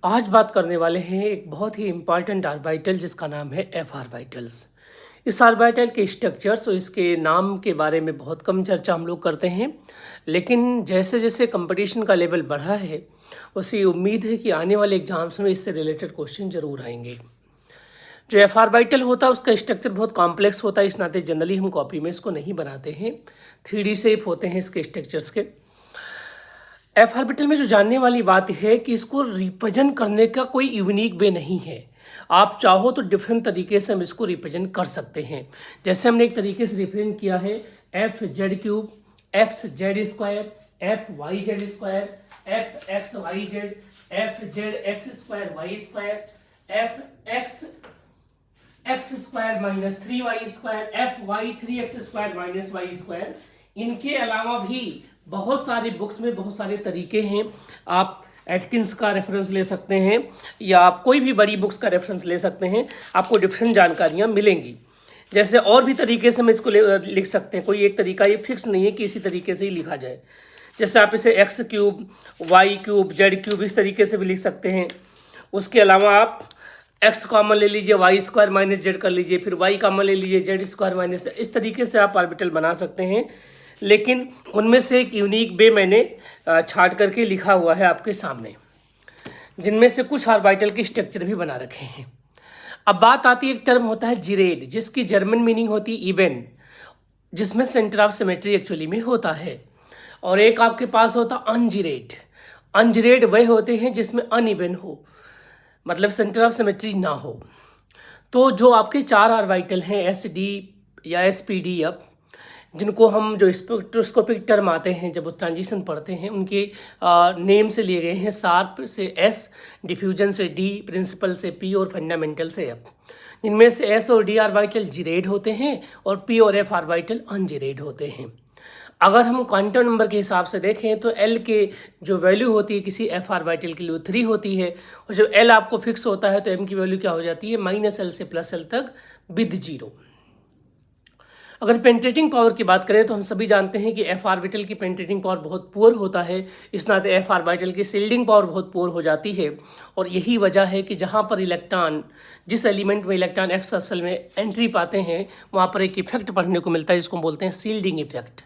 आज बात करने वाले हैं एक बहुत ही इम्पॉर्टेंट ऑर्बिटल जिसका नाम है एफ ऑर्बिटल्स। इस ऑर्बिटल के स्ट्रक्चर्स और इसके नाम के बारे में बहुत कम चर्चा हम लोग करते हैं, लेकिन जैसे जैसे कंपटीशन का लेवल बढ़ा है उसी उम्मीद है कि आने वाले एग्जाम्स में इससे रिलेटेड क्वेश्चन जरूर आएंगे। जो एफ ऑर्बिटल होता है उसका स्ट्रक्चर बहुत कॉम्प्लेक्स होता है, इस नाते जनरली हम कॉपी में इसको नहीं बनाते हैं। 3D शेप होते हैं इसके स्ट्रक्चर्स के। एफ ऑर्बिटल में जो जानने वाली बात है कि इसको रिप्रेजेंट करने का कोई यूनिक वे नहीं है। आप चाहो तो डिफरेंट तरीके से हम इसको रिप्रेजेंट कर सकते हैं। जैसे हमने एक तरीके से रिप्रेजेंट किया है f z cube x z square f y z square f x y z f z x square y square f x x square minus 3y square f y 3x square minus y square. इनके अलावा भी बहुत सारी books में बहुत सारे तरीके हैं। आप एटकिंस का रेफरेंस ले सकते हैं या आप कोई भी बड़ी बुक्स का रेफरेंस ले सकते हैं, आपको डिफरेंट जानकारियाँ मिलेंगी। जैसे और भी तरीके से हम इसको लिख सकते हैं, कोई एक तरीका ये फिक्स नहीं है कि इसी तरीके से ही लिखा जाए। जैसे आप इसे x cube y cube z cube इस तरीके से भी लिख सकते हैं। उसके अलावा आप एक्स कॉमन ले लीजिए वाई स्क्वायर माइनस जेड कर लीजिए, फिर वाई कॉमन ले लीजिए जेड स्क्वायर माइनस, इस तरीके से आप ऑर्बिटल बना सकते हैं। लेकिन उनमें से एक यूनिक वे मैंने छाट करके लिखा हुआ है आपके सामने, जिनमें से कुछ ऑर्बिटल के स्ट्रक्चर भी बना रखे हैं। अब बात आती है, एक टर्म होता है जिरेड, जिसकी जर्मन मीनिंग होती है इवन, जिसमें सेंटर ऑफ सिमेट्री एक्चुअली में होता है। और एक आपके पास होता अनजिरेड। अनजिरेड वह होते हैं जिसमें अनइवन हो, मतलब सेंटर ऑफ सिमेट्री ना हो। तो जो आपके चार ऑर्बिटल हैं एस डी या एस पी डी एफ, जिनको हम जो स्पेक्ट्रोस्कोपिक टर्म आते हैं जब वो ट्रांजिशन पढ़ते हैं, उनके नेम से लिए गए हैं। शार्प से एस, डिफ्यूजन से डी, प्रिंसिपल से पी और फंडामेंटल से एफ। जिनमें से एस और डी ऑर्बिटल जिरेड होते हैं और पी और एफ ऑर्बिटल अनजिरेड होते हैं। अगर हम क्वांटम नंबर के हिसाब से देखें तो एल के जो वैल्यू होती है किसी एफ ऑर्बिटल के लिए 3 होती है, और जब एल आपको फिक्स होता है तो एम की वैल्यू क्या हो जाती है -L से +L तक विद 0। अगर पेंट्रेटिंग पावर की बात करें तो हम सभी जानते हैं कि एफ ऑर्बिटल की पेंट्रेटिंग पावर बहुत पुअर होता है, इस नाते एफ ऑर्बिटल की शील्डिंग पावर बहुत पुअर हो जाती है। और यही वजह है कि जहाँ पर इलेक्ट्रॉन, जिस एलिमेंट में इलेक्ट्रॉन एफ सर्कल में एंट्री पाते हैं, वहाँ पर एक इफेक्ट पढ़ने को मिलता है जिसको बोलते हैं shielding effect.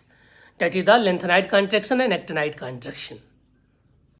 That is the lengthenite contraction and actinide contraction.